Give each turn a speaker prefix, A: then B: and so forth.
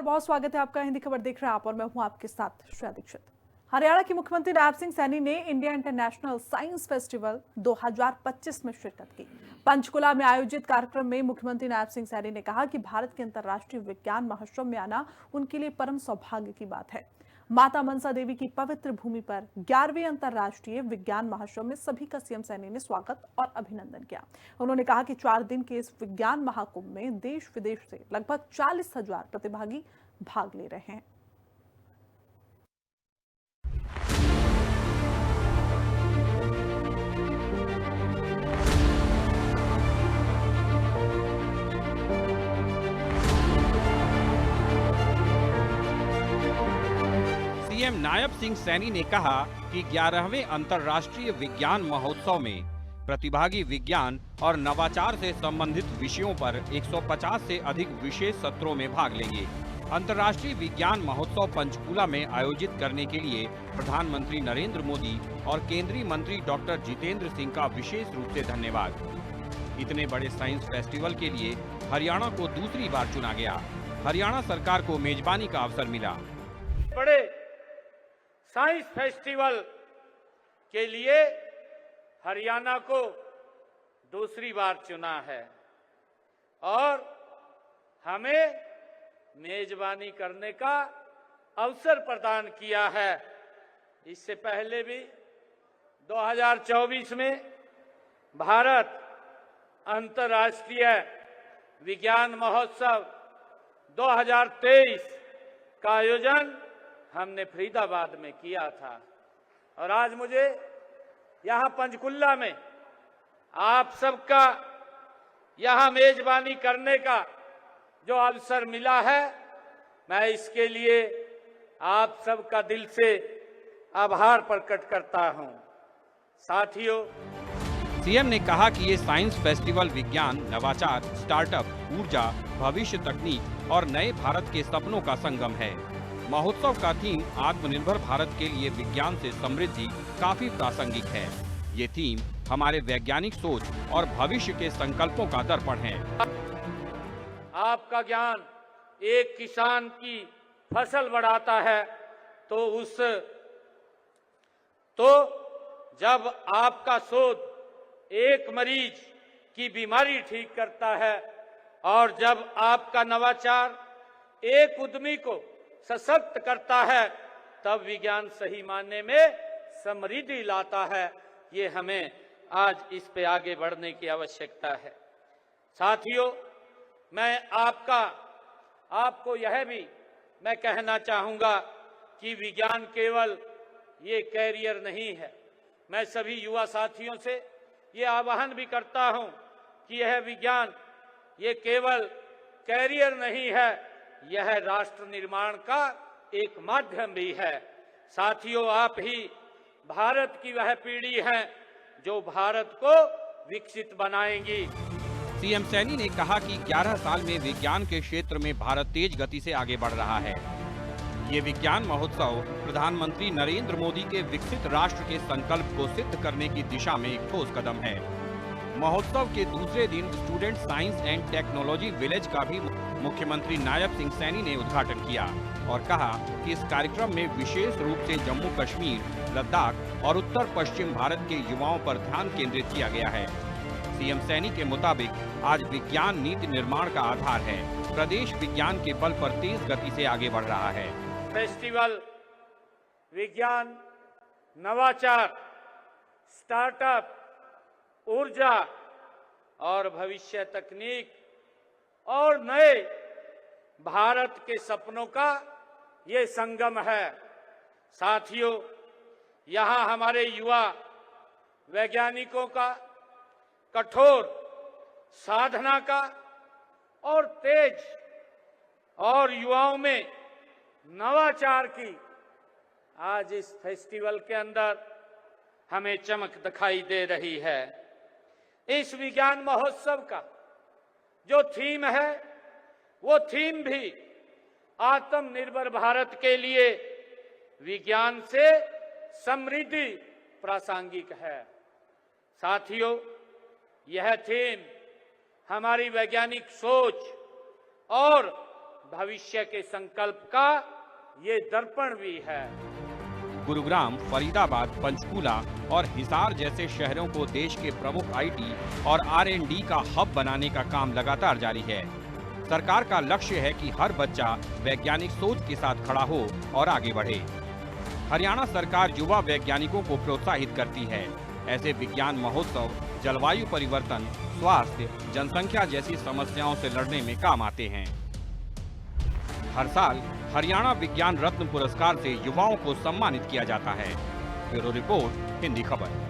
A: नमस्कार, बहुत स्वागत है आपका। हिंदी खबर देख रहे हैं आप और मैं हूं आपके साथ श्रेया दीक्षित। हरियाणा के मुख्यमंत्री नायब सिंह सैनी ने इंडिया इंटरनेशनल साइंस फेस्टिवल 2025 में शिरकत की। पंचकुला में आयोजित कार्यक्रम में मुख्यमंत्री नायब सिंह सैनी ने कहा कि भारत के अंतर्राष्ट्रीय विज्ञान महोत्सव में आना उनके लिए परम सौभाग्य की बात है। माता मनसा देवी की पवित्र भूमि पर 11वें अंतर्राष्ट्रीय विज्ञान महोत्सव में सभी का सीएम सैनी ने स्वागत और अभिनंदन किया। उन्होंने कहा कि 4 दिन के इस विज्ञान महाकुंभ में देश विदेश से लगभग 40,000 प्रतिभागी भाग ले रहे हैं।
B: सीएम नायब सिंह सैनी ने कहा कि 11वें अंतर्राष्ट्रीय विज्ञान महोत्सव में प्रतिभागी विज्ञान और नवाचार से संबंधित विषयों पर 150 से अधिक विशेष सत्रों में भाग लेंगे। अंतर्राष्ट्रीय विज्ञान महोत्सव पंचकूला में आयोजित करने के लिए प्रधानमंत्री नरेंद्र मोदी और केंद्रीय मंत्री डॉक्टर जितेंद्र सिंह का विशेष रूप से धन्यवाद। इतने बड़े साइंस फेस्टिवल के लिए हरियाणा को दूसरी बार चुना गया। हरियाणा सरकार को मेजबानी का अवसर मिला।
C: बड़े साइंस फेस्टिवल के लिए हरियाणा को दूसरी बार चुना है और हमें मेजबानी करने का अवसर प्रदान किया है। इससे पहले भी 2024 में भारत अंतर्राष्ट्रीय विज्ञान महोत्सव 2023 का आयोजन हमने फरीदाबाद में किया था और आज मुझे यहां पंचकुला में आप सबका यहां मेजबानी करने का जो अवसर मिला है, मैं इसके लिए आप सबका दिल से आभार प्रकट करता हूं। साथियों,
B: सीएम ने कहा कि ये साइंस फेस्टिवल विज्ञान, नवाचार, स्टार्टअप, ऊर्जा, भविष्य तकनीक और नए भारत के सपनों का संगम है। महोत्सव का थीम आत्मनिर्भर भारत के लिए विज्ञान से समृद्धि काफी प्रासंगिक है। ये थीम हमारे वैज्ञानिक सोच और भविष्य के संकल्पों का दर्पण है।
C: आपका ज्ञान एक किसान की फसल बढ़ाता है तो जब आपका शोध एक मरीज की बीमारी ठीक करता है और जब आपका नवाचार एक उद्यमी को सशक्त करता है, तब विज्ञान सही मायने में समृद्धि लाता है। ये हमें आज इस पे आगे बढ़ने की आवश्यकता है। साथियों, मैं आपको यह भी मैं कहना चाहूंगा कि विज्ञान केवल ये कैरियर नहीं है। मैं सभी युवा साथियों से ये आह्वान भी करता हूं कि यह विज्ञान ये केवल कैरियर नहीं है, यह राष्ट्र निर्माण का एक माध्यम भी है। साथियों, आप ही भारत की वह पीढ़ी है जो भारत को विकसित बनाएंगी।
B: सीएम सैनी ने कहा कि 11 साल में विज्ञान के क्षेत्र में भारत तेज गति से आगे बढ़ रहा है। ये विज्ञान महोत्सव प्रधानमंत्री नरेंद्र मोदी के विकसित राष्ट्र के संकल्प को सिद्ध करने की दिशा में एक ठोस कदम है। महोत्सव के दूसरे दिन student science and technology village का भी मुख्यमंत्री नायब सिंह सैनी ने उद्घाटन किया और कहा कि इस कार्यक्रम में विशेष रूप से जम्मू कश्मीर, लद्दाख और उत्तर पश्चिम भारत के युवाओं पर ध्यान केंद्रित किया गया है। सीएम सैनी के मुताबिक आज विज्ञान नीति निर्माण का आधार है। प्रदेश विज्ञान के बल पर तेज गति से आगे बढ़ रहा है।
C: फेस्टिवल विज्ञान, नवाचार, स्टार्टअप, ऊर्जा और भविष्य तकनीक और नए भारत के सपनों का ये संगम है। साथियों, यहाँ हमारे युवा वैज्ञानिकों का कठोर साधना का और तेज और युवाओं में नवाचार की आज इस फेस्टिवल के अंदर हमें चमक दिखाई दे रही है। इस विज्ञान महोत्सव का जो थीम है, वो थीम भी आत्मनिर्भर भारत के लिए विज्ञान से समृद्धि प्रासंगिक है। साथियों, यह थीम हमारी वैज्ञानिक सोच और भविष्य के संकल्प का ये दर्पण भी है।
B: गुरुग्राम, फरीदाबाद, पंचकूला और हिसार जैसे शहरों को देश के प्रमुख आईटी और R&D का हब बनाने का काम लगातार जारी है। सरकार का लक्ष्य है कि हर बच्चा वैज्ञानिक सोच के साथ खड़ा हो और आगे बढ़े। हरियाणा सरकार युवा वैज्ञानिकों को प्रोत्साहित करती है। ऐसे विज्ञान महोत्सव जलवायु परिवर्तन, स्वास्थ्य, जनसंख्या जैसी समस्याओं से लड़ने में काम आते हैं। हर साल हरियाणा विज्ञान रत्न पुरस्कार से युवाओं को सम्मानित किया जाता है। ब्यूरो रिपोर्ट, हिंदी खबर।